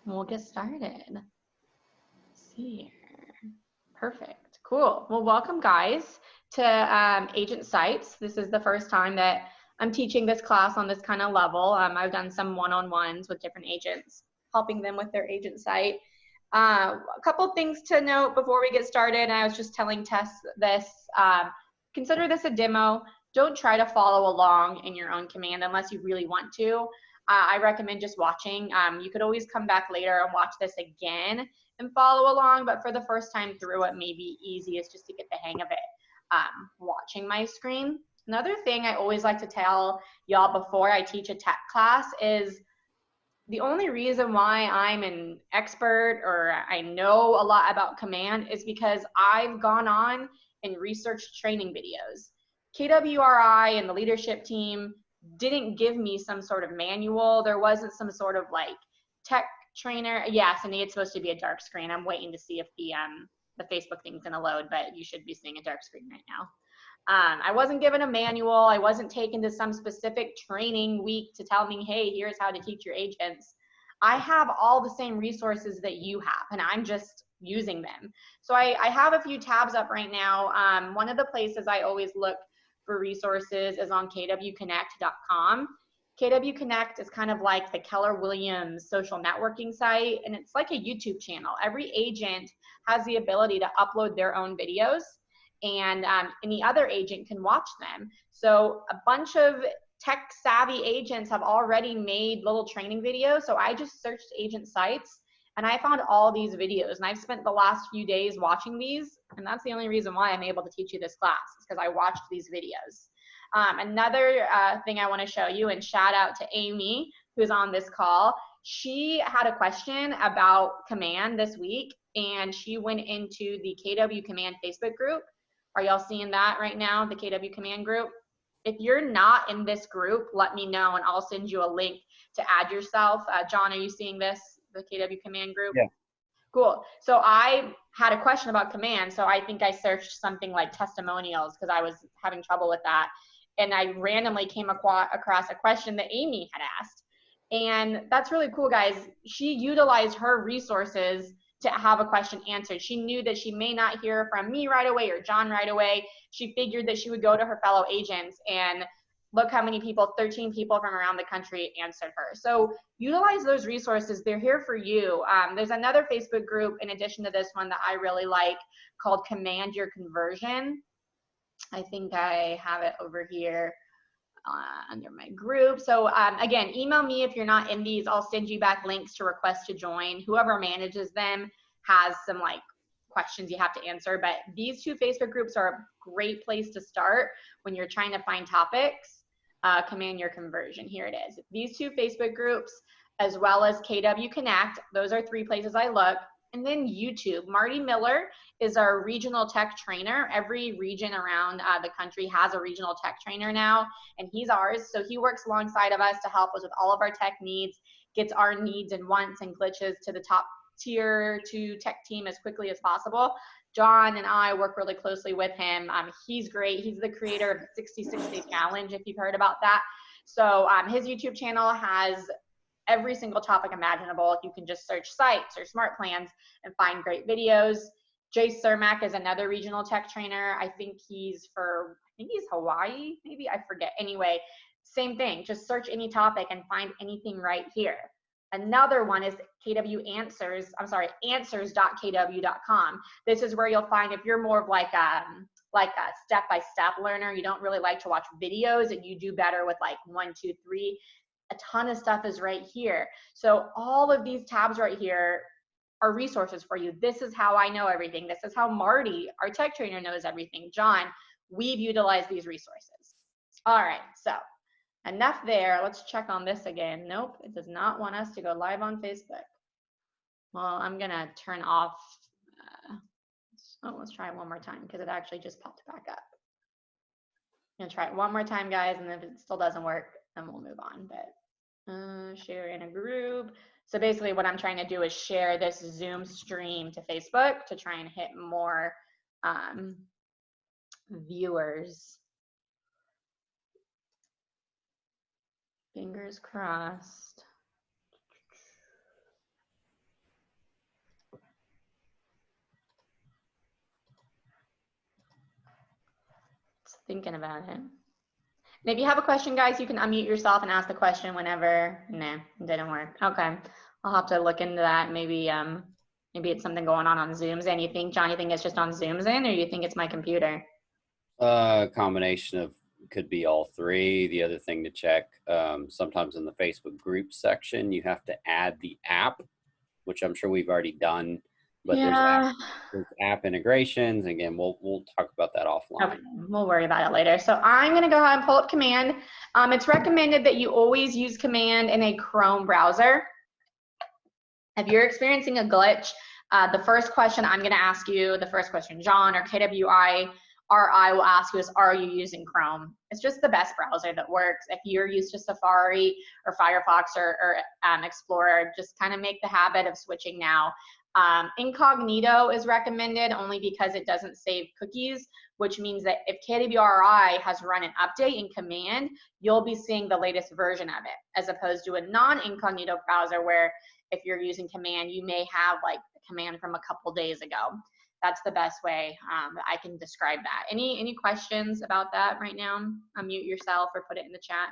We'll get started. Let's see here. Perfect. Cool. Well, welcome guys to Agent Sites. This is the first time that I'm teaching this class on this kind of level. I've done some one-on-ones with different agents, helping them with their agent site. A couple things to note before we get started. I was just telling Tess this. Consider this a demo. Don't try to follow along in your own command unless you really want to. I recommend just watching. You could always come back later and watch this again and follow along, but for the first time through, it may be easiest just to get the hang of it watching my screen. Another thing I always like to tell y'all before I teach a tech class is the only reason why I'm an expert or I know a lot about command is because I've gone on and researched training videos. KWRI and the leadership team didn't give me some sort of manual. There wasn't some sort of like tech trainer. Yes, and it's supposed to be a dark screen. I'm waiting to see if the Facebook thing's gonna load, but you should be seeing a dark screen right now. I wasn't given a manual. I wasn't taken to some specific training week to tell me, hey, here's how to teach your agents. I have all the same resources that you have, and I'm just using them. So I have a few tabs up right now. One of the places I always look for resources is on kwconnect.com. KW Connect is kind of like the Keller Williams social networking site, and it's like a YouTube channel. Every agent has the ability to upload their own videos, and any other agent can watch them. So a bunch of tech savvy agents have already made little training videos. So I just searched agent sites and I found all these videos, and I've spent the last few days watching these, and that's the only reason why I'm able to teach you this class, is because I watched these videos. Another thing I want to show you, and shout out to Amy, who's on this call. She had a question about command this week, and she went into the KW Command Facebook group. Are y'all seeing that right now, the KW Command group? If you're not in this group, let me know and I'll send you a link to add yourself. John, are you seeing this, the KW Command group? Yeah. Cool. So I had a question about command, so I think I searched something like testimonials because I was having trouble with that. And I randomly came across a question that Amy had asked. And that's really cool, guys. She utilized her resources to have a question answered. She knew that she may not hear from me right away or John right away. She figured that she would go to her fellow agents, and look how many people, 13 people from around the country answered her. So utilize those resources. They're here for you. There's another Facebook group in addition to this one that I really like called Command Your Conversion. I think I have it over here under my group. So again, email me if you're not in these. I'll send you back links to request to join. Whoever manages them has some like questions you have to answer, but these two Facebook groups are a great place to start when you're trying to find topics. Command Your Conversion, here it is. These two Facebook groups, as well as KW Connect, those are three places I look. And then YouTube. Marty Miller is our regional tech trainer. Every region around the country has a regional tech trainer now, and he's ours. So he works alongside of us to help us with all of our tech needs, gets our needs and wants and glitches to the top tier 2 tech team as quickly as possible. John and I work really closely with him. He's great. He's the creator of the 60/60 Challenge, if you've heard about that. So his YouTube channel has every single topic imaginable. You can just search sites or smart plans and find great videos. Jay Cermak is another regional tech trainer. I think he's Hawaii, maybe, I forget. Anyway, same thing, just search any topic and find anything right here. Another one is KW Answers, answers.kw.com. This is where you'll find, if you're more of like a step-by-step learner, you don't really like to watch videos and you do better with like 1, 2, 3, a ton of stuff is right here. So all of these tabs right here are resources for you. This is how I know everything. This is how Marty, our tech trainer, knows everything. John, we've utilized these resources. All right, so enough there. Let's check on this again. Nope, it does not want us to go live on Facebook. Well, I'm gonna turn off, let's try it one more time because it actually just popped back up. I'm gonna try it one more time, guys, and if it still doesn't work, then we'll move on. But share in a group. So basically what I'm trying to do is share this Zoom stream to Facebook to try and hit more viewers. Fingers crossed. Thinking about it. And if you have a question, guys, you can unmute yourself and ask the question whenever. Nah, it didn't work. Okay, I'll have to look into that. Maybe maybe it's something going on Zoom's end. You think, John, you think it's just on Zoom's end, or you think it's my computer? Combination of, could be all three. The other thing to check, sometimes in the Facebook group section, you have to add the app, which I'm sure we've already done, but Yeah. there's app integrations. Again, we'll talk about that offline. Okay, we'll worry about it later. So I'm going to go ahead and pull up Command. It's recommended that you always use Command in a Chrome browser. If you're experiencing a glitch, the first question I'm going to ask you, the first question John or KWI RI will ask you is, are you using Chrome? It's just the best browser that works. If you're used to Safari or Firefox or Explorer, just kind of make the habit of switching now. Incognito is recommended only because it doesn't save cookies, which means that if KWRI has run an update in Command, you'll be seeing the latest version of it, as opposed to a non-incognito browser where if you're using Command, you may have like a command from a couple days ago. That's the best way I can describe that. Any questions about that right now? Unmute yourself or put it in the chat.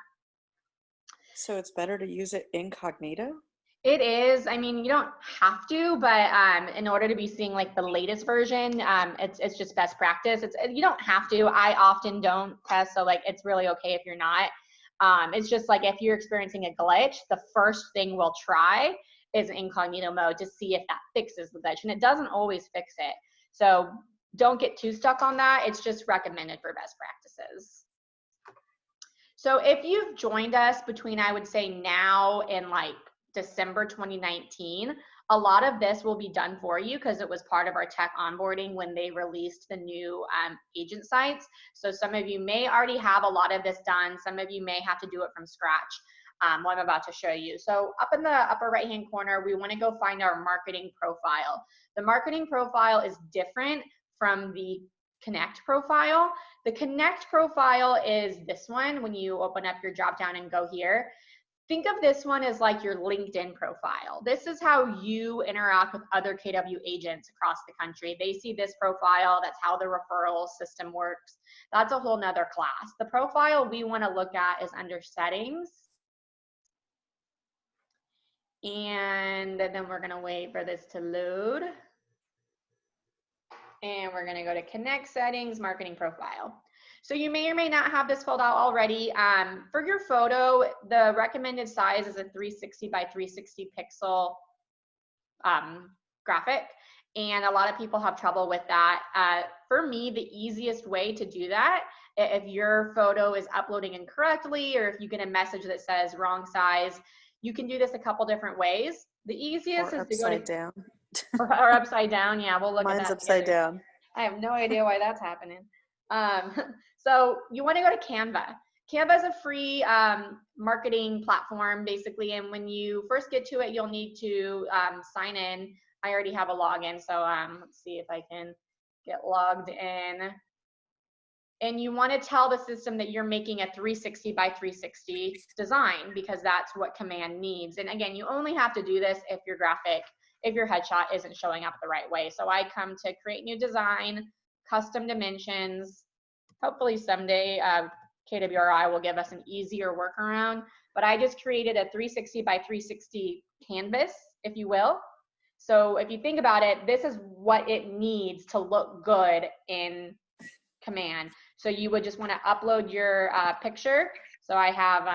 So it's better to use it incognito? It is. I mean, you don't have to, but in order to be seeing like the latest version, it's just best practice. You don't have to. I often don't test, so like it's really okay if you're not. It's just like if you're experiencing a glitch, the first thing we'll try is incognito mode to see if that fixes the glitch, and it doesn't always fix it. So don't get too stuck on that. It's just recommended for best practices. So if you've joined us between, I would say now and like December 2019, a lot of this will be done for you because it was part of our tech onboarding when they released the new agent sites. So some of you may already have a lot of this done. Some of you may have to do it from scratch. What I'm about to show you. So up in the upper right hand corner, we want to go find our marketing profile. The marketing profile is different from the Connect profile. The Connect profile is this one when you open up your drop down and go here. Think of this one as like your LinkedIn profile. This is how you interact with other KW agents across the country. They see this profile. That's how the referral system works. That's a whole nother class. The profile we want to look at is under settings. And then we're going to wait for this to load. And we're going to go to Connect Settings, Marketing Profile. So you may or may not have this filled out already. For your photo, the recommended size is a 360 by 360 pixel graphic. And a lot of people have trouble with that. For me, the easiest way to do that, if your photo is uploading incorrectly or if you get a message that says wrong size, you can do this a couple different ways. The easiest is to go to down. or upside down. Yeah, we'll look at that. Mine's upside down. I have no idea why that's happening. So you want to go to Canva. Canva is a free marketing platform, basically. And when you first get to it, you'll need to sign in. I already have a login, so let's see if I can get logged in. And you want to tell the system that you're making a 360 by 360 design because that's what Command needs. And again, you only have to do this if your graphic, if your headshot isn't showing up the right way. So I come to create new design, custom dimensions. Hopefully someday KWRI will give us an easier workaround, but I just created a 360 by 360 canvas, if you will. So if you think about it, this is what it needs to look good in Command. So you would just want to upload your picture. So I have,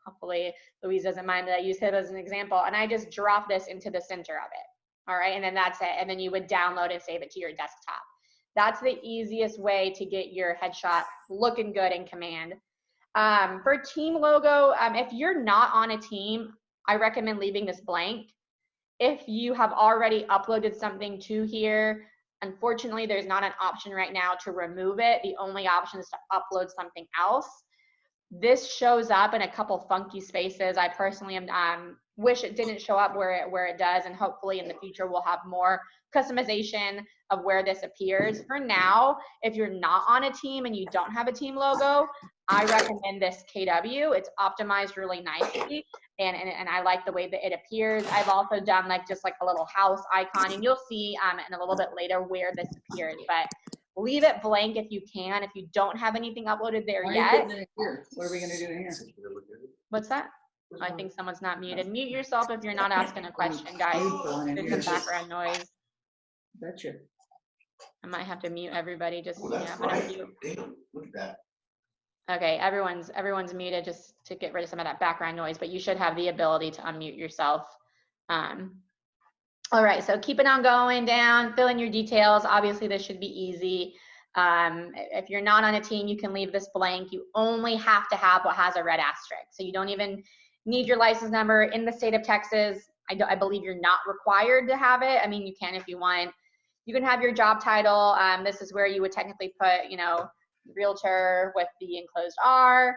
hopefully Louise doesn't mind that I use him as an example, and I just drop this into the center of it. All right, and then that's it. And then you would download and save it to your desktop. That's the easiest way to get your headshot looking good in Command. For team logo, if you're not on a team, I recommend leaving this blank. If you have already uploaded something to here, unfortunately, there's not an option right now to remove it. The only option is to upload something else. This shows up in a couple funky spaces. I personally wish it didn't show up where it does, and hopefully in the future we'll have more customization of where this appears. For now, if you're not on a team and you don't have a team logo, I recommend this KW. It's optimized really nicely, and I like the way that it appears. I've also done like just like a little house icon, and you'll see in a little bit later where this appears. But Leave it blank if you can. If you don't have anything uploaded there Why are you yet. putting it here? What are we gonna do in here? What's that? I think someone's not muted. Mute yourself if you're not asking a question, guys. There's some background noise. Betcha. I might have to mute everybody. Just Oh, yeah, that's I'm gonna right. mute. Damn, look at that. Okay, everyone's muted just to get rid of some of that background noise, but you should have the ability to unmute yourself. All right, so keep it on going down, fill in your details. Obviously, this should be easy. If you're not on a team, you can leave this blank. You only have to have what has a red asterisk. So you don't even need your license number. In the state of Texas, I believe you're not required to have it. I mean, you can if you want. You can have your job title. This is where you would technically put, you know, realtor with the enclosed R,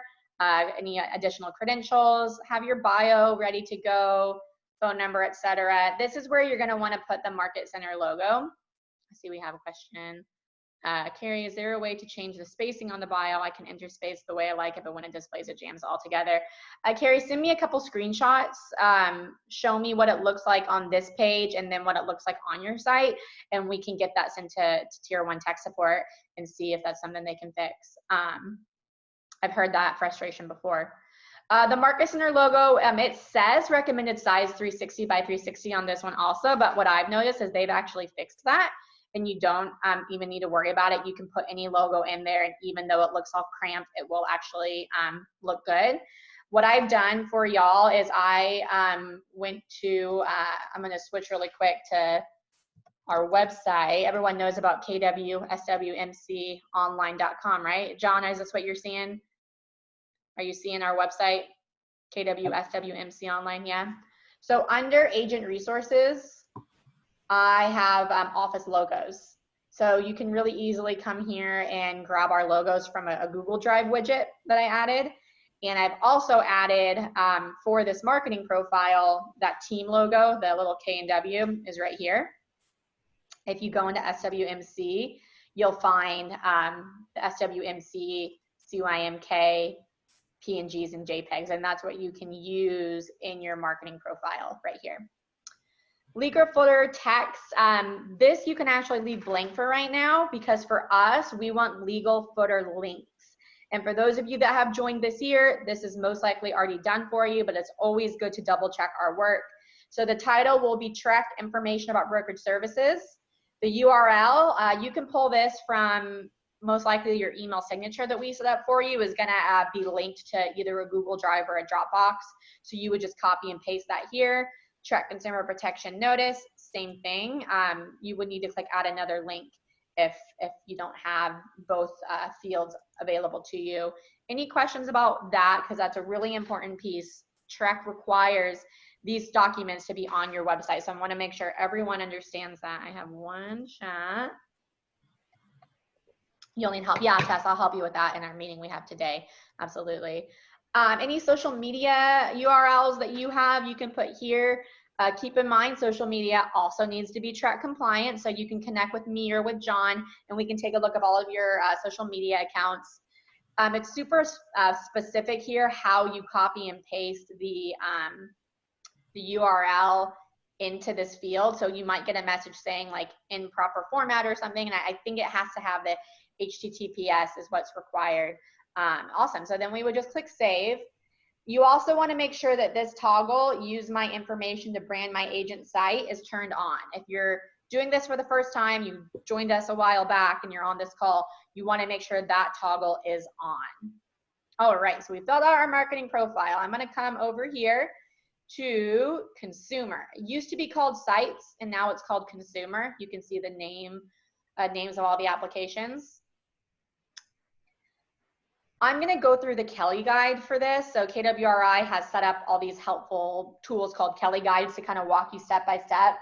any additional credentials, have your bio ready to go, phone number, etc. This is where you're going to want to put the Market Center logo. I see we have a question. Carrie, is there a way to change the spacing on the bio? I can interspace the way I like it, but when it displays, it jams all together. Carrie, send me a couple screenshots. Show me what it looks like on this page and then what it looks like on your site, and we can get that sent to Tier 1 tech support and see if that's something they can fix. I've heard that frustration before. The Market Center logo, it says recommended size 360 by 360 on this one also, but what I've noticed is they've actually fixed that, and you don't even need to worry about it. You can put any logo in there, and even though it looks all cramped, it will actually look good. What I've done for y'all is I went to, I'm gonna switch really quick to our website. Everyone knows about kwswmconline.com, right? John, is this what you're seeing? Are you seeing our website, KWSWMC Online? Yeah. So under agent resources, I have office logos. So you can really easily come here and grab our logos from a Google Drive widget that I added. And I've also added for this marketing profile, that team logo, the little K and W is right here. If you go into SWMC, you'll find the SWMC, CYMK, PNGs and JPEGs, and that's what you can use in your marketing profile right here. Legal footer text, this you can actually leave blank for right now, because for us, we want legal footer links. And for those of you that have joined this year, this is most likely already done for you, but it's always good to double check our work. So the title will be tracked information about brokerage services. The URL, you can pull this from most likely your email signature that we set up for you is going to be linked to either a Google Drive or a Dropbox. So you would just copy and paste that here. Track consumer protection notice, same thing. You would need to click add another link if you don't have both fields available to you. Any questions about that? Because that's a really important piece. Track requires these documents to be on your website. So I want to make sure everyone understands that. I have one chat. You'll need help. Yeah, Tess, I'll help you with that in our meeting we have today. Absolutely. Any social media URLs that you have, you can put here. Keep in mind, social media also needs to be track compliant, so you can connect with me or with John, and we can take a look at all of your social media accounts. It's super specific here how you copy and paste the URL into this field. So you might get a message saying like in proper format or something, and I think it has to have the HTTPS is what's required. Awesome. So then we would just click save. You also want to make sure that this toggle, use my information to brand my agent site, is turned on. If you're doing this for the first time, you joined us a while back and you're on this call, you want to make sure that toggle is on. All right, so we filled out our marketing profile. I'm going to come over here to consumer. It used to be called sites and now it's called consumer. You can see the names of all the applications. I'm going to go through the Kelly Guide for this. So KWRI has set up all these helpful tools called Kelly Guides to kind of walk you step by step.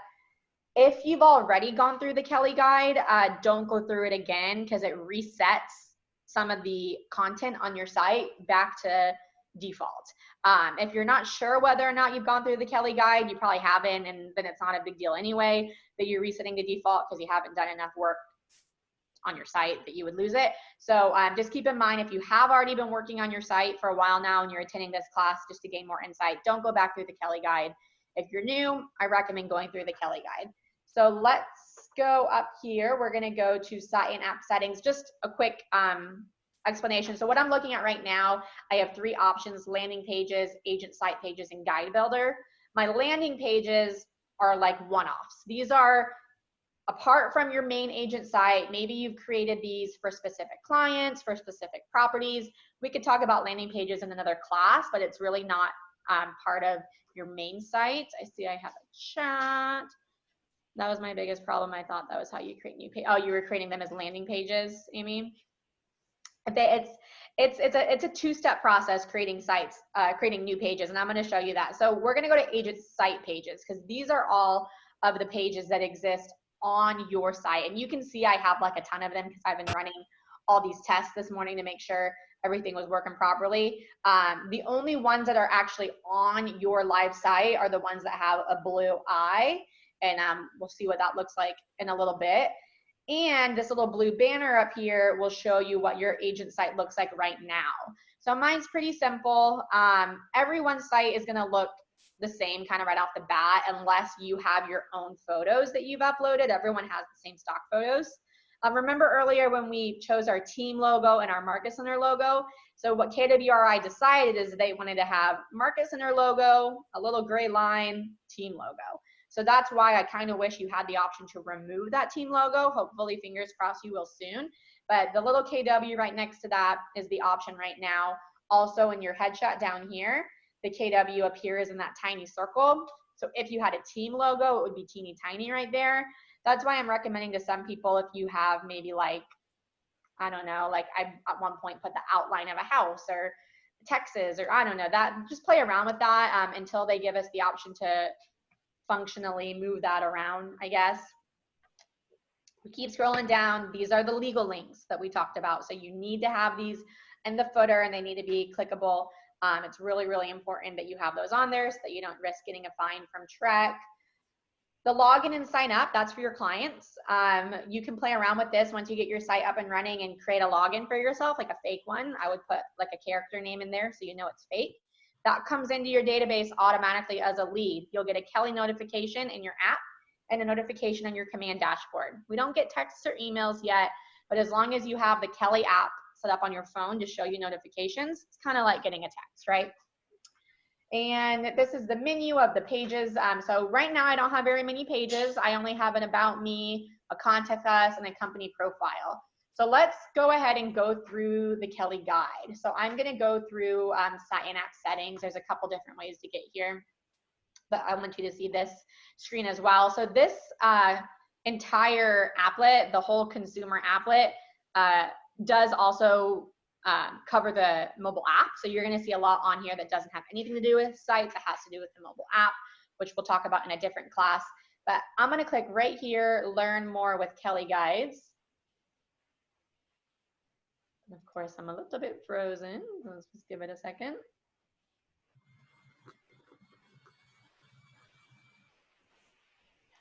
If you've already gone through the Kelly Guide, don't go through it again because it resets some of the content on your site back to default. If you're not sure whether or not you've gone through the Kelly Guide, you probably haven't, and then it's not a big deal anyway that you're resetting to default because you haven't done enough work on your site that you would lose it. So just keep in mind, if you have already been working on your site for a while now and you're attending this class just to gain more insight, don't go back through the Kelly Guide. If you're new, I recommend going through the Kelly Guide. So let's go up here. We're gonna go to site and app settings. Just a quick explanation. So what I'm looking at right now, I have 3 options: landing pages, agent site pages, and guide builder. My landing pages are like one-offs. These are apart from your main agent site. Maybe you've created these for specific clients, for specific properties. We could talk about landing pages in another class, but it's really not part of your main site. I see I have a chat. That was my biggest problem. I thought that was how you create new pages. Oh, you were creating them as landing pages, Amy? It's a 2-step process creating sites, creating new pages, and I'm going to show you that. So we're going to go to agent site pages because these are all of the pages that exist on your site. And you can see I have like a ton of them because I've been running all these tests this morning to make sure everything was working properly. The only ones that are actually on your live site are the ones that have a blue eye, and we'll see what that looks like in a little bit. And this little blue banner up here will show you what your agent site looks like right now. So mine's pretty simple. Everyone's site is gonna look the same kind of right off the bat unless you have your own photos that you've uploaded. Everyone has the same stock photos. Remember earlier when we chose our team logo and our Market Center logo? So what KWRI decided is they wanted to have Market Center logo, a little gray line, team logo. So that's why I kind of wish you had the option to remove that team logo. Hopefully, fingers crossed, you will soon. But the little KW right next to that is the option right now. Also in your headshot down here, the KW appears in that tiny circle. So if you had a team logo, it would be teeny tiny right there. That's why I'm recommending to some people, if you have maybe like, I don't know, like I at one point put the outline of a house or Texas, or I don't know, that just play around with that until they give us the option to functionally move that around, I guess. We keep scrolling down. These are the legal links that we talked about. So you need to have these in the footer and they need to be clickable. It's really, really important that you have those on there so that you don't risk getting a fine from Trek. The login and sign up, that's for your clients. You can play around with this once you get your site up and running and create a login for yourself, like a fake one. I would put like a character name in there so you know it's fake. That comes into your database automatically as a lead. You'll get a Kelly notification in your app and a notification on your command dashboard. We don't get texts or emails yet, but as long as you have the Kelly app set up on your phone to show you notifications, it's kind of like getting a text, right? And this is the menu of the pages. So right now I don't have very many pages. I only have an about me, a contact us, and a company profile. So let's go ahead and go through the Kelly guide. So I'm gonna go through site and app settings. There's a couple different ways to get here, but I want you to see this screen as well. So this entire applet, the whole consumer applet, does also cover the mobile app. So you're gonna see a lot on here that doesn't have anything to do with sites, that has to do with the mobile app, which we'll talk about in a different class. But I'm gonna click right here, learn more with Kelly Guides. And of course, I'm a little bit frozen. Let's just give it a second.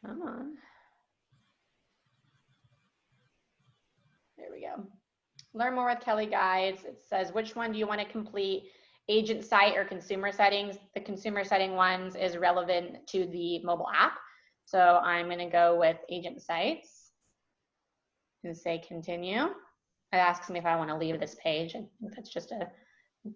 Come on. There we go. Learn more with Kelly Guides. It says, which one do you want to complete? Agent site or consumer settings? The consumer setting ones is relevant to the mobile app. So I'm going to go with agent sites and say continue. It asks me if I want to leave this page. I think that's just a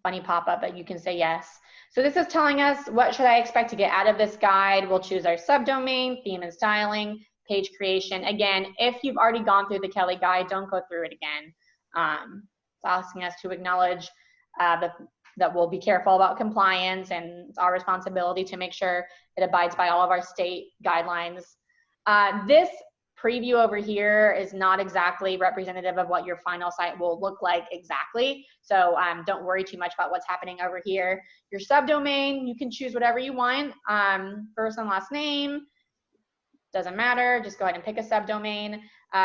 funny pop-up, but you can say yes. So this is telling us what should I expect to get out of this guide. We'll choose our subdomain, theme and styling, page creation. Again, if you've already gone through the Kelly guide, don't go through it again. It's asking us to acknowledge that we'll be careful about compliance, and it's our responsibility to make sure it abides by all of our state guidelines. This preview over here is not exactly representative of what your final site will look like exactly. So don't worry too much about what's happening over here. Your subdomain, you can choose whatever you want. First and last name, doesn't matter. Just go ahead and pick a subdomain.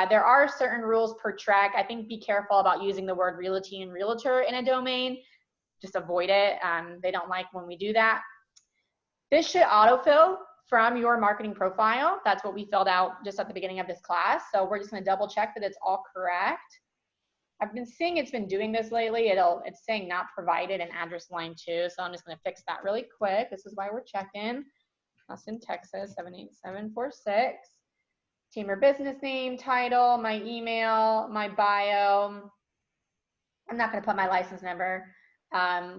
There are certain rules per Trek. I think be careful about using the word realty and realtor in a domain. Just avoid it. They don't like when we do that. This should autofill from your marketing profile. That's what we filled out just at the beginning of this class. So we're just gonna double check that it's all correct. I've been seeing it's been doing this lately. It's saying not provided in address line 2. So I'm just gonna fix that really quick. This is why we're checking. Austin, Texas, 78746. team or business name, title, my email, my bio. I'm not going to put my license number.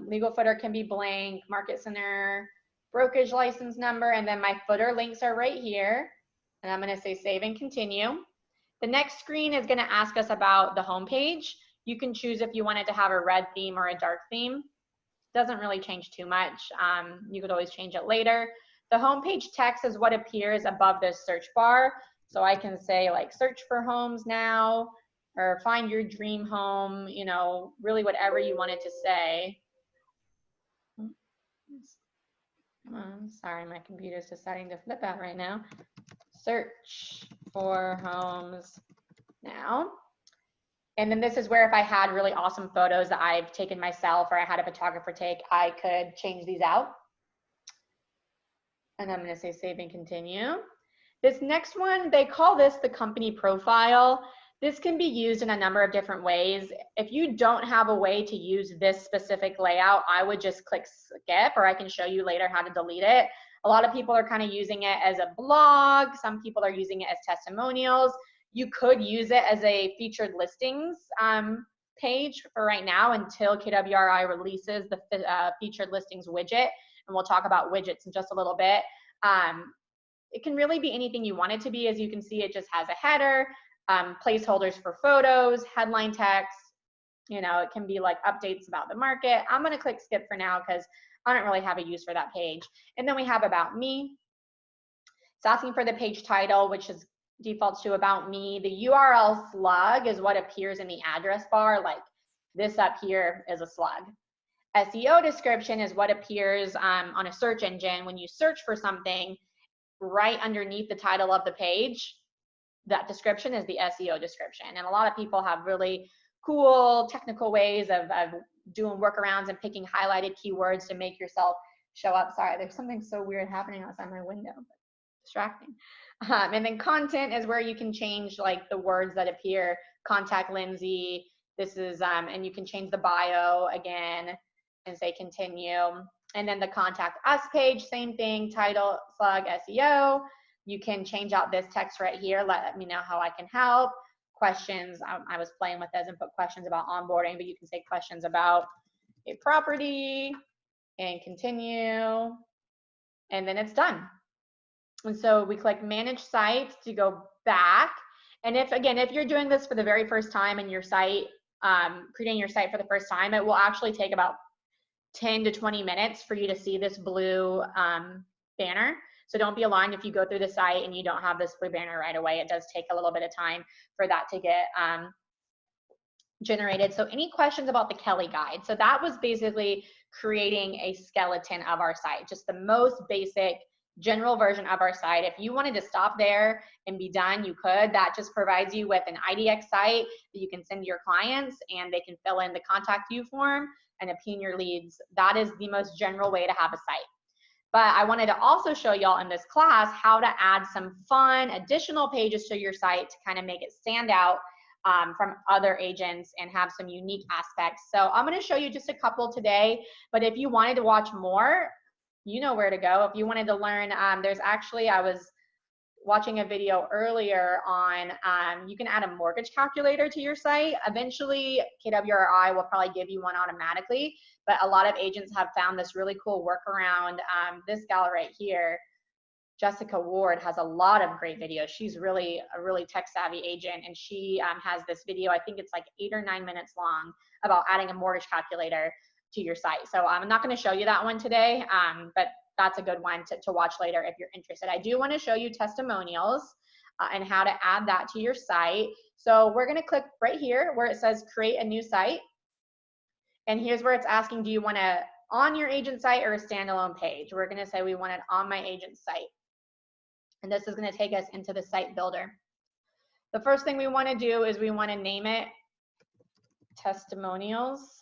Legal footer can be blank, market center, brokerage license number, and then my footer links are right here. And I'm going to say save and continue. The next screen is going to ask us about the home page. You can choose if you wanted to have a red theme or a dark theme. Doesn't really change too much. You could always change it later. The homepage text is what appears above this search bar. So I can say like search for homes now, or find your dream home, you know, really whatever you wanted to say. Sorry, my computer's deciding to flip out right now. Search for homes now. And then this is where if I had really awesome photos that I've taken myself or I had a photographer take, I could change these out. And I'm going to say save and continue. This next one, they call this the company profile. This can be used in a number of different ways. If you don't have a way to use this specific layout, I would just click skip, or I can show you later how to delete it. A lot of people are kind of using it as a blog. Some people are using it as testimonials. You could use it as a featured listings page for right now until KWRI releases the featured listings widget. And we'll talk about widgets in just a little bit. It can really be anything you want it to be. As you can see, it just has a header, placeholders for photos, headline text. You know, it can be like updates about the market. I'm going to click skip for now because I don't really have a use for that page. And then we have about me. It's asking for the page title, which is defaults to about me. The URL slug is what appears in the address bar, like this up here is a slug. SEO description is what appears on a search engine when you search for something right underneath the title of the page. That description is the SEO description. And a lot of people have really cool technical ways of doing workarounds and picking highlighted keywords to make yourself show up. Sorry, there's something so weird happening outside my window, but distracting. And then content is where you can change like the words that appear. Contact Lindsay. This is, and you can change the bio again and say continue. And then the contact us page, same thing, title, slug, SEO. You can change out this text right here. Let me know how I can help. Questions, I was playing with this and put questions about onboarding, but you can say questions about a property and continue. And then it's done. And so we click manage sites to go back. And if you're doing this for the very first time in your site, creating your site for the first time, it will actually take about 10 to 20 minutes for you to see this blue banner. So don't be alarmed if you go through the site and you don't have this blue banner right away. It does take a little bit of time for that to get generated. So any questions about the Kelly guide? So that was basically creating a skeleton of our site, just the most basic general version of our site. If you wanted to stop there and be done, you could. That just provides you with an IDX site that you can send to your clients and they can fill in the contact you form and obtain your leads. That is the most general way to have a site. But I wanted to also show y'all in this class how to add some fun additional pages to your site to kind of make it stand out from other agents and have some unique aspects. So I'm going to show you just a couple today, but if you wanted to watch more, you know where to go. If you wanted to learn, there's actually, I was watching a video earlier on, you can add a mortgage calculator to your site. Eventually, KWRI will probably give you one automatically, but a lot of agents have found this really cool workaround. This gal right here, Jessica Ward, has a lot of great videos. She's really a really tech savvy agent, and she has this video, I think it's like 8 or 9 minutes long, about adding a mortgage calculator to your site. So I'm not going to show you that one today, but that's a good one to watch later if you're interested. I do want to show you testimonials and how to add that to your site. So we're going to click right here where it says create a new site. And here's where it's asking, do you want to on your agent site or a standalone page? We're going to say we want it on my agent site. And this is going to take us into the site builder. The first thing we want to do is we want to name it testimonials.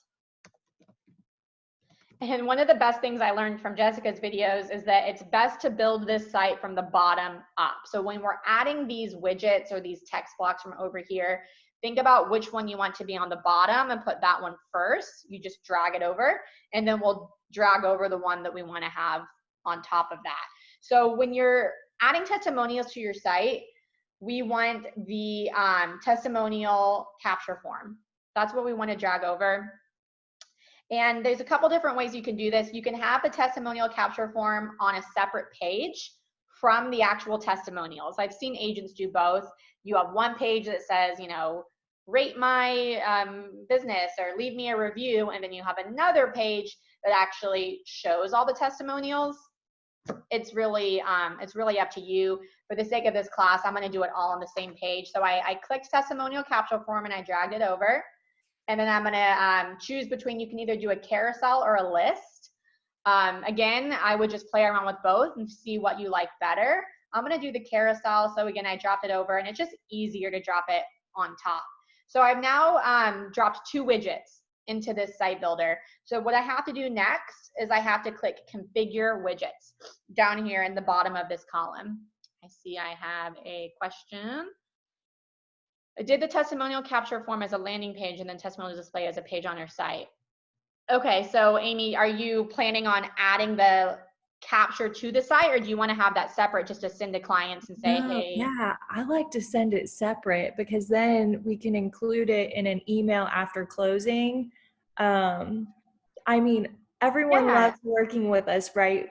And one of the best things I learned from Jessica's videos is that it's best to build this site from the bottom up. So when we're adding these widgets or these text blocks from over here, think about which one you want to be on the bottom and put that one first. You just drag it over, and then we'll drag over the one that we want to have on top of that. So when you're adding testimonials to your site, we want the testimonial capture form. That's what we want to drag over. And there's a couple different ways you can do this. You can have the testimonial capture form on a separate page from the actual testimonials. I've seen agents do both. You have one page that says, you know, rate my business or leave me a review, and then you have another page that actually shows all the testimonials. It's really up to you. For the sake of this class, I'm going to do it all on the same page. So I clicked testimonial capture form and I dragged it over. And then I'm going to choose between, you can either do a carousel or a list. Again, I would just play around with both and see what you like better. I'm going to do the carousel. So again, I dropped it over, and it's just easier to drop it on top. So I've now dropped 2 widgets into this site builder. So what I have to do next is I have to click configure widgets down here in the bottom of this column. I see I have a question. Did the testimonial capture form as a landing page and then testimonial display as a page on your site? Okay, so Amy, are you planning on adding the capture to the site, or do you want to have that separate just to send to clients and say, No, hey? yeah, I like to send it separate because then we can include it in an email after closing. I mean, everyone Yeah. loves working with us, right?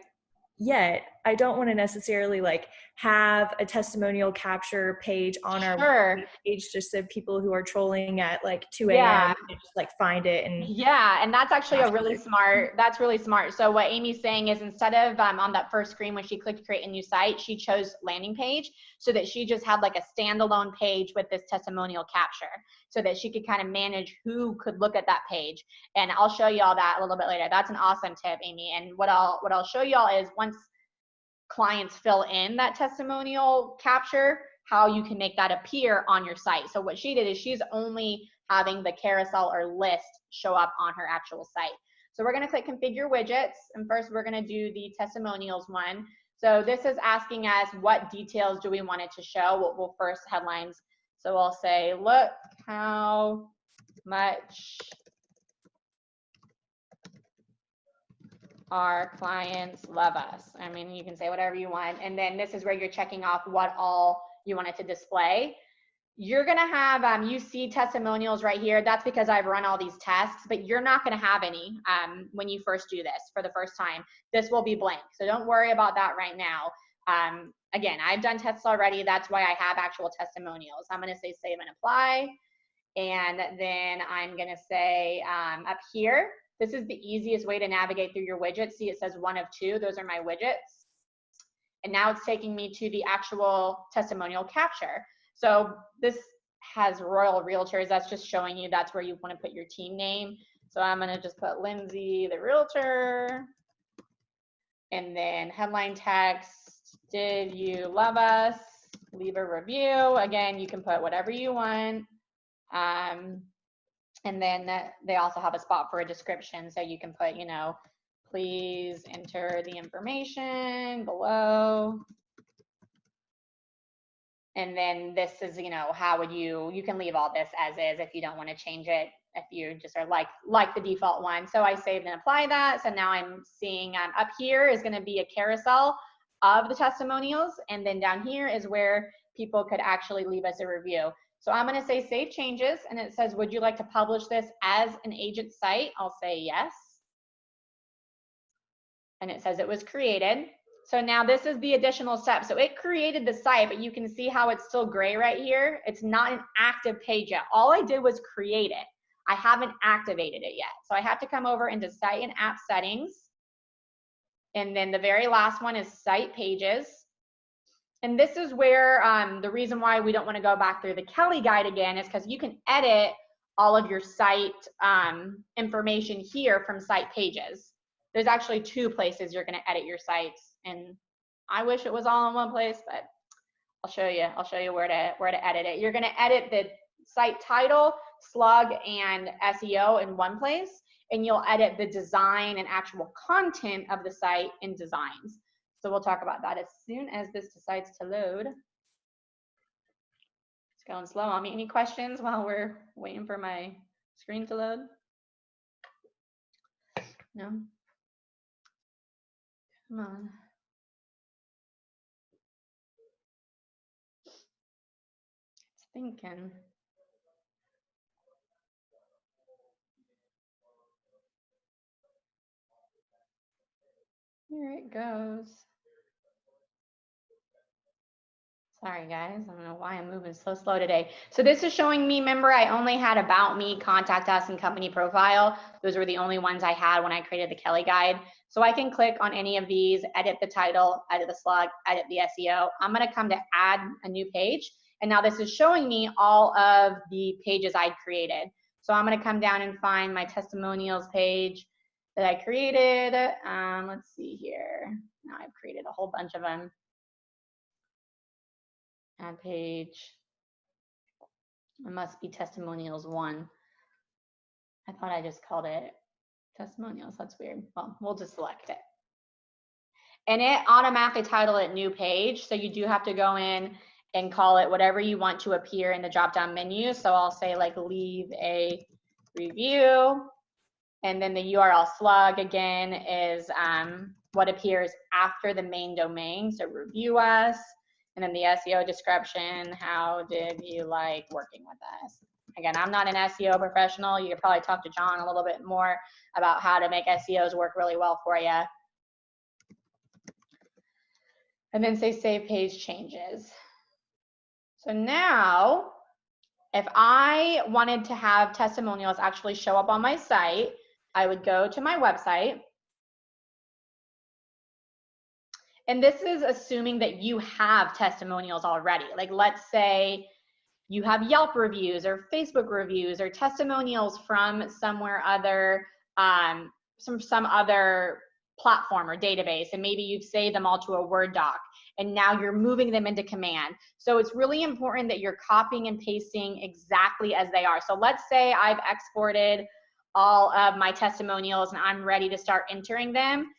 Yet, I don't want to necessarily like have a testimonial capture page on our Sure. page just so people who are trolling at like 2 Yeah. a.m. can just like find it and Yeah, and that's actually a really Absolutely. smart, that's really smart. So what Amy's saying is, instead of on that first screen when she clicked create a new site, she chose landing page so that she just had like a standalone page with this testimonial capture so that she could kind of manage who could look at that page. And I'll show you all that a little bit later. That's an awesome tip, Amy. And what I'll show you all is, once clients fill in that testimonial capture, how you can make that appear on your site. So what she did is she's only having the carousel or list show up on her actual site. So we're going to click configure widgets, and first we're going to do the testimonials one. So this is asking us what details do we want it to show. We'll first headlines. So I'll say, look how much our clients love us. I mean, you can say whatever you want. And then this is where you're checking off what all you want it to display. You're gonna have, you see testimonials right here. That's because I've run all these tests, but you're not gonna have any when you first do this for the first time. This will be blank, so don't worry about that right now. Again, I've done tests already. That's why I have actual testimonials. I'm gonna say save and apply. And then I'm gonna say up here, this is the easiest way to navigate through your widgets. See, it says 1 of 2. Those are my widgets. And now it's taking me to the actual testimonial capture. So this has Royal Realtors. That's just showing you that's where you want to put your team name. So I'm going to just put Lindsay, the realtor. And then headline text, did you love us? Leave a review. Again, you can put whatever you want. And then they also have a spot for a description. So you can put, you know, please enter the information below. And then this is, you know, how would you can leave all this as is if you don't want to change it, if you just are like the default one. So I saved and apply that. So now I'm seeing up here is going to be a carousel of the testimonials. And then down here is where people could actually leave us a review. So I'm going to say save changes, and it says, would you like to publish this as an agent site? I'll say yes. And it says it was created. So now this is the additional step. So it created the site, but you can see how it's still gray right here. It's not an active page yet. All I did was create it. I haven't activated it yet. So I have to come over into site and app settings. And then the very last one is site pages. And this is where the reason why we don't want to go back through the Kelly guide again is because you can edit all of your site information here from site pages. There's actually 2 places you're going to edit your sites, and I wish it was all in one place, but I'll show you where to edit it. You're going to edit the site title, slug, and SEO in one place, and you'll edit the design and actual content of the site in designs. So we'll talk about that as soon as this decides to load. It's going slow on me. Any questions while we're waiting for my screen to load? No? Come on. thinking. Here it goes. Sorry guys, I don't know why I'm moving so slow today. So this is showing me, remember I only had About Me, Contact Us, and Company Profile. Those were the only ones I had when I created the Kelly Guide. So I can click on any of these, edit the title, edit the slug, edit the SEO. I'm gonna come to add a new page. And now this is showing me all of the pages I created. So I'm gonna come down and find my testimonials page that I created. Let's see here. Now I've created a whole bunch of them. Add page. It must be testimonials 1. I thought I just called it testimonials. That's weird. Well, we'll just select it. And it automatically titled it new page. So you do have to go in and call it whatever you want to appear in the drop down menu. So I'll say like leave a review. And then the URL slug again is what appears after the main domain. So review us. And then the SEO description, how did you like working with us? Again, I'm not an SEO professional. You could probably talk to John a little bit more about how to make SEOs work really well for you. And then say save page changes. So now, if I wanted to have testimonials actually show up on my site, I would go to my website. And this is assuming that you have testimonials already. Like let's say you have Yelp reviews or Facebook reviews or testimonials from somewhere other, some other platform or database, and maybe you've saved them all to a Word doc and now you're moving them into Command. So it's really important that you're copying and pasting exactly as they are. So let's say I've exported all of my testimonials and I'm ready to start entering them.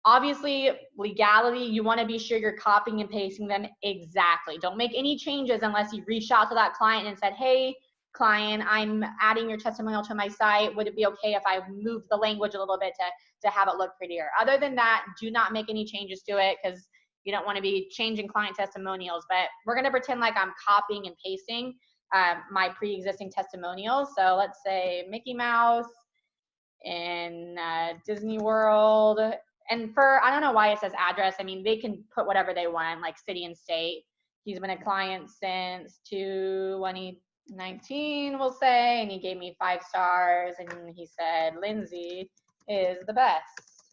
Obviously, legality, you want to be sure you're copying and pasting them exactly. Don't make any changes unless you reach out to that client and said, hey, client, I'm adding your testimonial to my site. Would it be okay if I move the language a little bit to have it look prettier? Other than that, do not make any changes to it because you don't want to be changing client testimonials. But we're going to pretend like I'm copying and pasting my pre-existing testimonials. So let's say Mickey Mouse in Disney World. And for, I don't know why it says address. I mean, they can put whatever they want, like city and state. He's been a client since 2019, we'll say, and he gave me 5 stars, and he said, Lindsay is the best.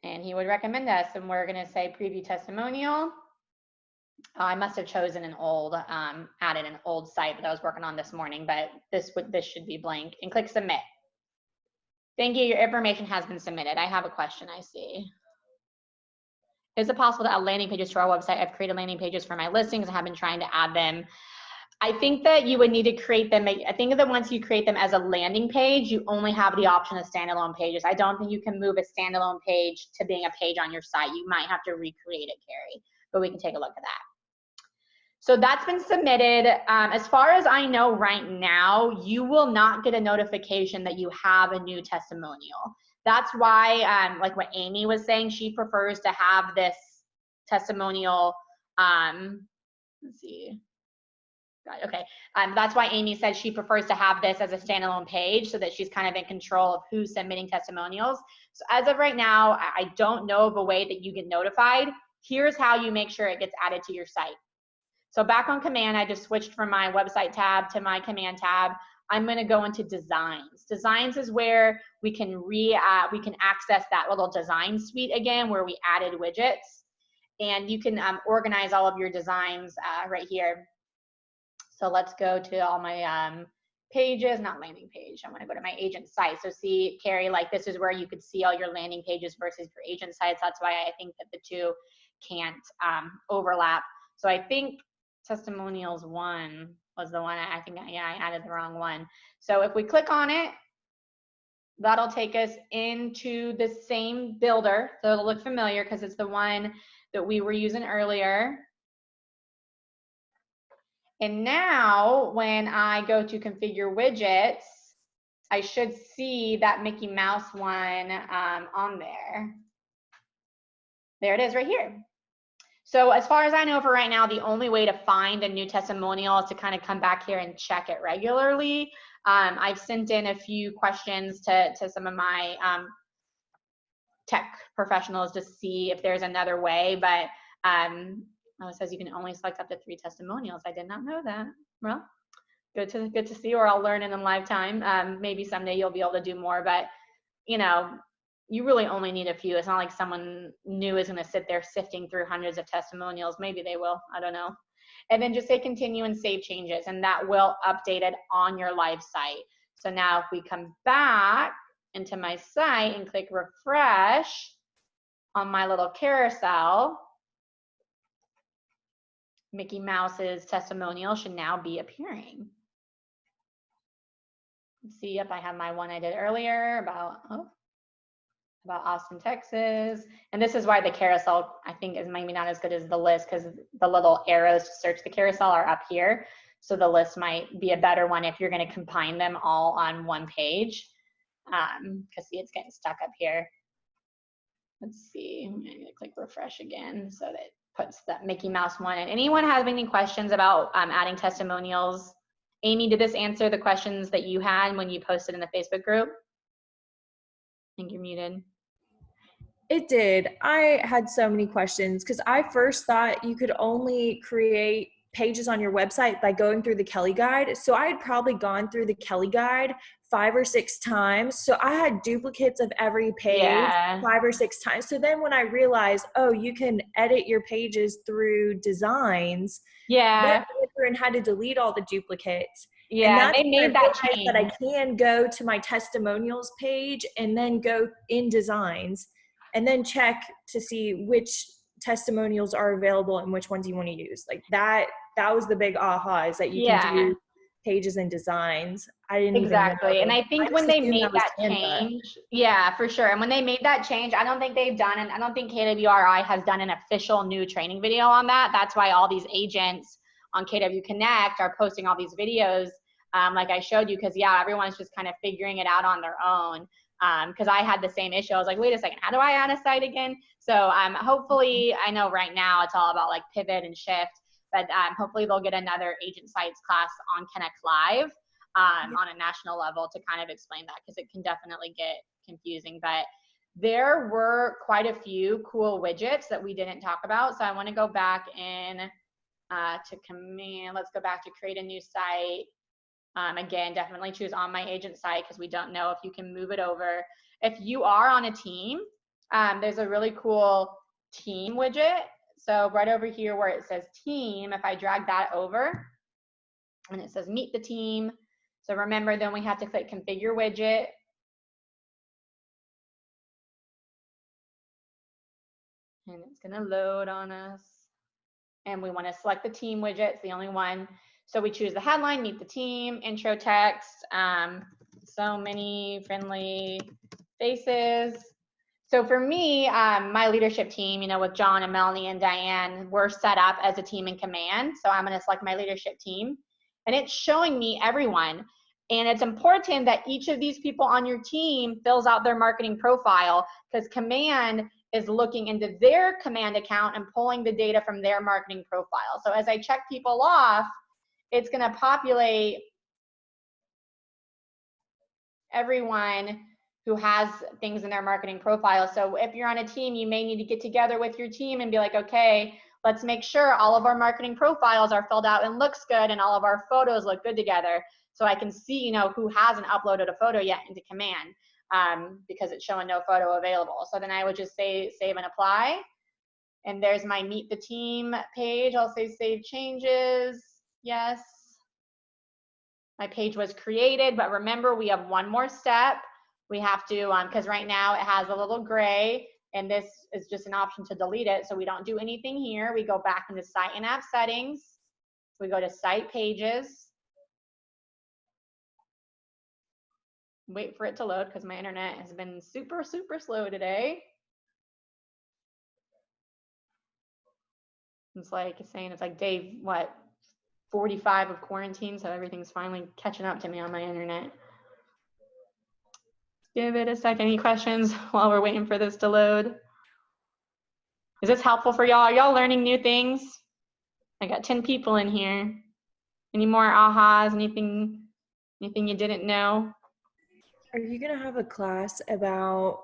And he would recommend us, and we're gonna say preview testimonial. I must have chosen an old, added an old site that I was working on this morning, but this should be blank, and click submit. Thank you, your information has been submitted. I have a question I see. Is it possible to add landing pages to our website? I've created landing pages for my listings. I have been trying to add them. I think that you would need to create them. I think that once you create them as a landing page, you only have the option of standalone pages. I don't think you can move a standalone page to being a page on your site. You might have to recreate it, Carrie, but we can take a look at that. So that's been submitted. As far as I know right now, you will not get a notification that you have a new testimonial. That's why, like what Amy was saying, she prefers to have this testimonial, let's see. Okay, that's why Amy said she prefers to have this as a standalone page so that she's kind of in control of who's submitting testimonials. So as of right now, I don't know of a way that you get notified. Here's how you make sure it gets added to your site. So back on Command, I just switched from my website tab to my Command tab. I'm going to go into Designs. Designs is where we can access that little design suite again, where we added widgets, and you can organize all of your designs right here. So let's go to all my pages, not landing page. I'm going to go to my agent site. So see, Carrie, like this is where you could see all your landing pages versus your agent sites. That's why I think that the two can't overlap. So I think testimonials 1 was the one I think, yeah, I added the wrong one. So if we click on it, that'll take us into the same builder. So it'll look familiar because it's the one that we were using earlier. And now when I go to configure widgets, I should see that Mickey Mouse one on there. There it is right here. So as far as I know for right now, the only way to find a new testimonial is to kind of come back here and check it regularly. I've sent in a few questions to some of my tech professionals to see if there's another way, but oh, it says you can only select up to 3 testimonials. I did not know that. Well, good to see, or I'll learn it in lifetime. Maybe someday you'll be able to do more, but you know, you really only need a few. It's not like someone new is going to sit there sifting through hundreds of testimonials. Maybe they will, I don't know. And then just say continue and save changes, and that will update it on your live site. So now if we come back into my site and click refresh on my little carousel, Mickey Mouse's testimonial should now be appearing. Let's see if I have my one I did earlier about Austin, Texas. And this is why the carousel, I think, is maybe not as good as the list, because the little arrows to search the carousel are up here. So the list might be a better one if you're going to combine them all on one page. Because see, it's getting stuck up here. Let's see, I'm going to click refresh again so that it puts that Mickey Mouse one in. Anyone have any questions about adding testimonials? Amy, did this answer the questions that you had when you posted in the Facebook group? I think you're muted. It did. I had so many questions because I first thought you could only create pages on your website by going through the Kelly Guide. So I had probably gone through the Kelly Guide 5 or 6 times. So I had duplicates of every page 5 or 6 times. So then when I realized, oh, you can edit your pages through designs, then I went through and had to delete all the duplicates. Yeah, they made that change. That I can go to my testimonials page and then go in designs and then check to see which testimonials are available and which ones you want to use. Like that was the big aha, is that you can do pages and designs. I didn't exactly. even know. And I think when they made that change, yeah, for sure. And when they made that change, I don't think they've done, and I don't think KWRI has done an official new training video on that. That's why all these agents on KW Connect are posting all these videos like I showed you, because yeah, everyone's just kind of figuring it out on their own. Because I had the same issue. I was like, wait a second, how do I add a site again? So hopefully, I know right now it's all about like pivot and shift, but hopefully they'll get another agent sites class on Connect Live on a national level to kind of explain that, because it can definitely get confusing. But there were quite a few cool widgets that we didn't talk about. So I want to go back in to command. Let's go back to create a new site. Again, definitely choose on my agent site, because we don't know if you can move it over. If you are on a team, there's a really cool team widget. So right over here where it says team, if I drag that over and it says meet the team. So remember, then we have to click configure widget. And it's gonna load on us. And we wanna select the team widget, it's the only one. So we choose the headline, meet the team, intro text, so many friendly faces. So for me, my leadership team, you know, with John and Melanie and Diane, we're set up as a team in command. So I'm gonna select my leadership team, and it's showing me everyone. And it's important that each of these people on your team fills out their marketing profile, because command is looking into their command account and pulling the data from their marketing profile. So as I check people off, it's going to populate everyone who has things in their marketing profile. So if you're on a team, you may need to get together with your team and be like, okay, let's make sure all of our marketing profiles are filled out and looks good, and all of our photos look good together. So I can see, you know, who hasn't uploaded a photo yet into command, because it's showing no photo available. So then I would just say save and apply. And there's my meet the team page. I'll say save changes. Yes. My page was created, but remember, we have one more step. We have to, because right now it has a little gray, and this is just an option to delete it. So we don't do anything here. We go back into site and app settings. We go to site pages. Wait for it to load, because my internet has been super, super slow today. It's like saying it's like day, what, 45 of quarantine, so everything's finally catching up to me on my internet. Give it a second. Any questions while we're waiting for this to load? Is this helpful for y'all? Are y'all learning new things? I got 10 people in here. Any more ahas? Anything you didn't know? Are you gonna have a class about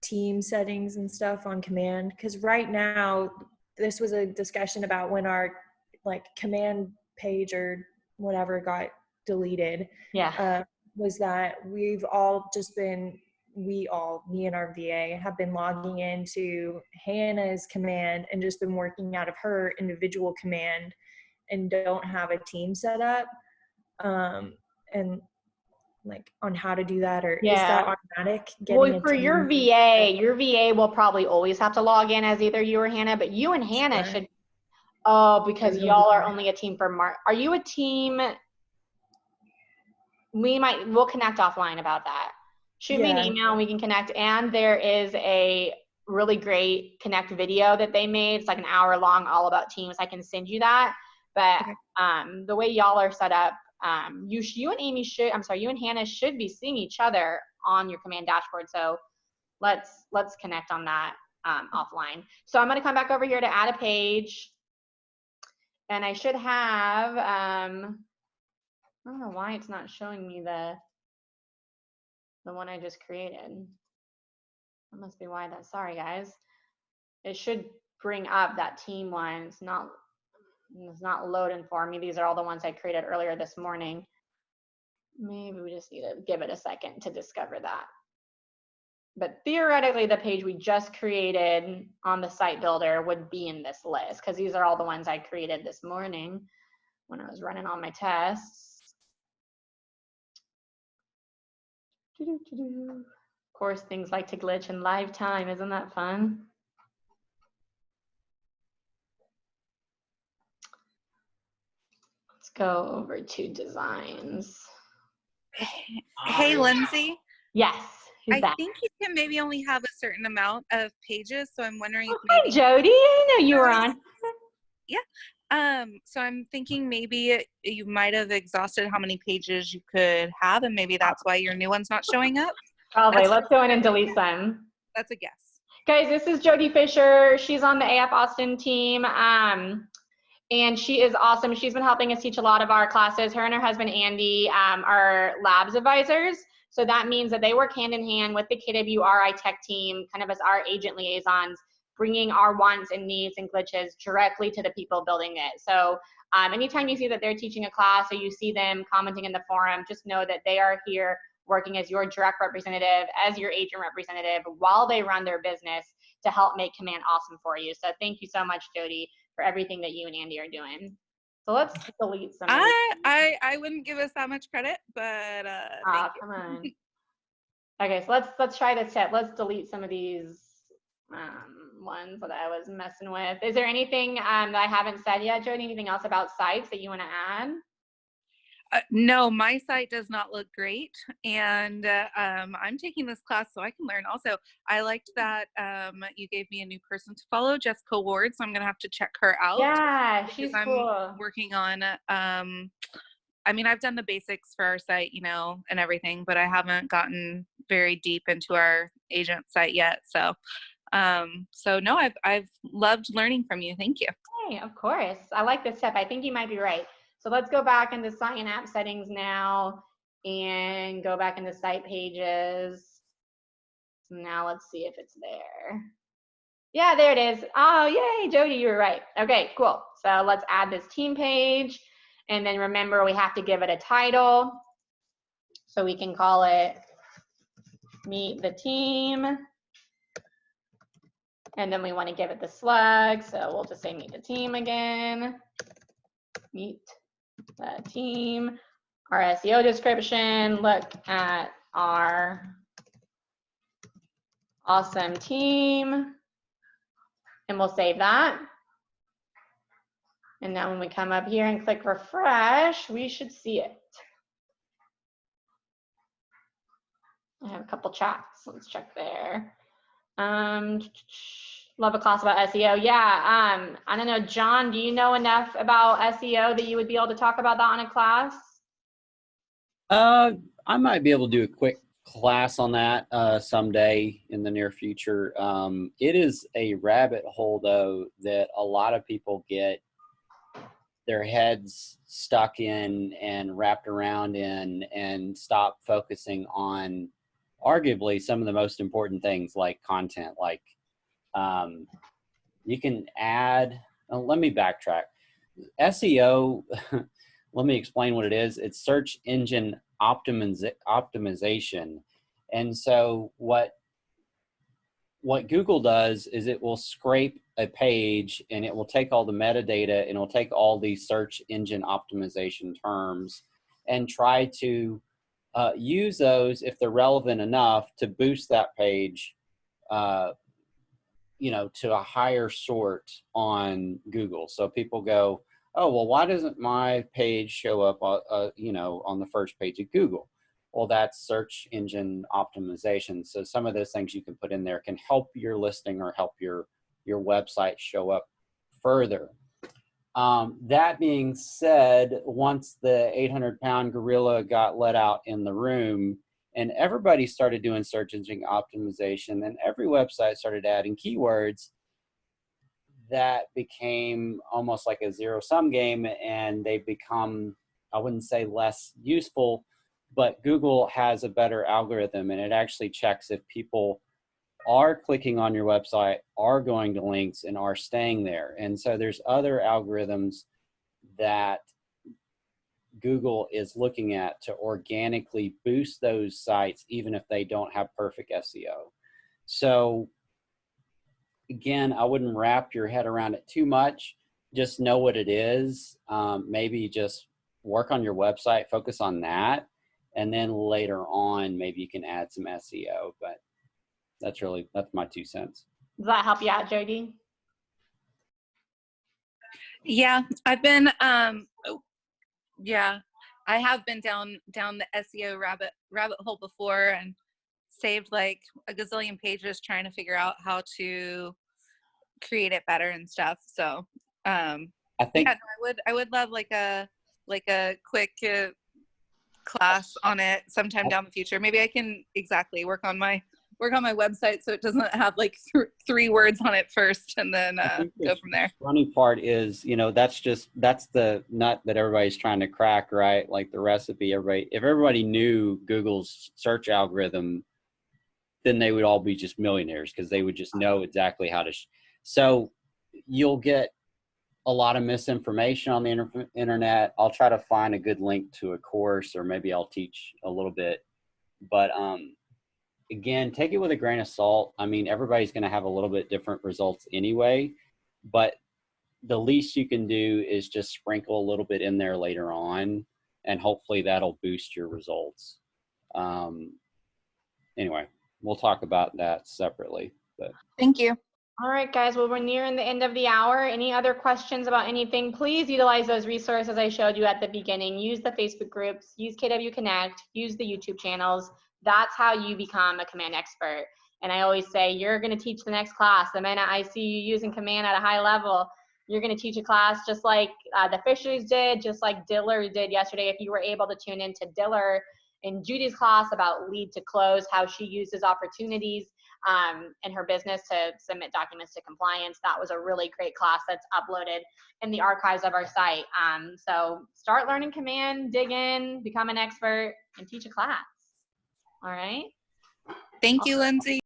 team settings and stuff on command? Because right now, this was a discussion about when our like command page or whatever got deleted. Yeah. Was that we've all just been, me and our VA have been logging into Hannah's command and just been working out of her individual command and don't have a team set up. And like on how to do that, or is that automatic? Well, for your VA will probably always have to log in as either you or Hannah, but you and Hannah should, because y'all are only a team for March. Are you a team? We'll connect offline about that. Shoot me an email and we can connect. And there is a really great Connect video that they made. It's like an hour long, all about teams. I can send you that. But the way y'all are set up, you and Hannah should be seeing each other on your command dashboard. So let's connect on that offline. So I'm going to come back over here to add a page, and I should have I don't know why it's not showing me the one I just created. That must be why that. Sorry guys. It should bring up that team one. It's not loading for me. These are all the ones I created earlier this morning. Maybe we just need to give it a second to discover that. But theoretically, the page we just created on the site builder would be in this list, because these are all the ones I created this morning when I was running all my tests. Of course, things like to glitch in live time. Isn't that fun? Let's go over to designs. Hey, Lindsay. Yes. Who's that? I think you can maybe only have a certain amount of pages, so I'm wondering if Hi, Jody. I didn't know you were on. Yeah. So I'm thinking maybe you might have exhausted how many pages you could have, and maybe that's why your new one's not showing up. Probably. Let's go in and delete some. That's a guess. Guys, this is Jody Fisher. She's on the AF Austin team. And she is awesome. She's been helping us teach a lot of our classes. Her and her husband, Andy, are labs advisors. So that means that they work hand in hand with the KWRI tech team, kind of as our agent liaisons, bringing our wants and needs and glitches directly to the people building it. So anytime you see that they're teaching a class or you see them commenting in the forum, just know that they are here working as your direct representative, as your agent representative, while they run their business to help make Command awesome for you. So thank you so much, Jody, for everything that you and Andy are doing. So let's delete some. I wouldn't give us that much credit, but come on. Okay, so let's try this step. Let's delete some of these ones that I was messing with. Is there anything that I haven't said yet, Jody? Anything else about sites that you want to add? No, my site does not look great, and I'm taking this class so I can learn. Also, I liked that you gave me a new person to follow, Jessica Ward, so I'm going to have to check her out. Yeah, she's cool. I'm working on, I mean, I've done the basics for our site, you know, and everything, but I haven't gotten very deep into our agent site yet. So, no, I've loved learning from you. Thank you. Hey, of course. I like this step. I think you might be right. So let's go back into site and app settings now and go back into site pages. Now let's see if it's there. Yeah, there it is. Oh, yay, Jody, you were right. Okay, cool. So let's add this team page. And then remember, we have to give it a title. So we can call it Meet the Team. And then we want to give it the slug. So we'll just say Meet the Team again. Meet the team. Our SEO description, look at our awesome team. And we'll save that. And now when we come up here and click refresh, we should see it. I have a couple chats. Let's check there. Love a class about SEO. Yeah, I don't know, John, do you know enough about SEO that you would be able to talk about that on a class? I might be able to do a quick class on that someday in the near future. It is a rabbit hole, though, that a lot of people get their heads stuck in and wrapped around in and stop focusing on arguably some of the most important things like content. Like you can add, let me backtrack. SEO, let me explain what it is. It's search engine optimization. And so what Google does is it will scrape a page and it will take all the metadata and it'll take all these search engine optimization terms and try to use those, if they're relevant enough, to boost that page, to a higher sort on Google. So people go, oh, well, why doesn't my page show up, on the first page of Google? Well, that's search engine optimization. So some of those things you can put in there can help your listing or help your website show up further. That being said, once the 800-pound gorilla got let out in the room and everybody started doing search engine optimization and every website started adding keywords, that became almost like a zero-sum game, and they become, I wouldn't say less useful, but Google has a better algorithm, and it actually checks if people are clicking on your website, are going to links, and are staying there. And so there's other algorithms that Google is looking at to organically boost those sites, even if they don't have perfect SEO. So again, I wouldn't wrap your head around it too much. Just know what it is. Maybe just work on your website, focus on that. And then later on, maybe you can add some SEO, but that's my 2 cents. Does that help you out, Jody? Yeah, I've been I have been down the SEO rabbit hole before and saved like a gazillion pages trying to figure out how to create it better and stuff. So I think I would love like a quick class on it sometime down the future. Maybe I can work on my website so it doesn't have like three words on it first and then go from there. Funny part is, that's the nut that everybody's trying to crack, right? Like the recipe. If everybody knew Google's search algorithm, then they would all be just millionaires because they would just know exactly how to. So you'll get a lot of misinformation on the internet. I'll try to find a good link to a course, or maybe I'll teach a little bit. But again, take it with a grain of salt. I mean, everybody's going to have a little bit different results anyway, but the least you can do is just sprinkle a little bit in there later on, and hopefully that'll boost your results. Anyway, we'll talk about that separately. But Thank you. All right, guys. Well, we're nearing the end of the hour. Any other questions about anything? Please utilize those resources I showed you at the beginning. Use the Facebook groups, use KW Connect, use the YouTube channels. That's how you become a Command expert. And I always say, you're going to teach the next class. The minute I see you using Command at a high level, you're going to teach a class just like the Fishers did, just like Diller did yesterday. If you were able to tune into Diller in Judy's class about lead to close, how she uses opportunities in her business to submit documents to compliance. That was a really great class that's uploaded in the archives of our site. So start learning Command, dig in, become an expert, and teach a class. All right. Thank you, Lindsay.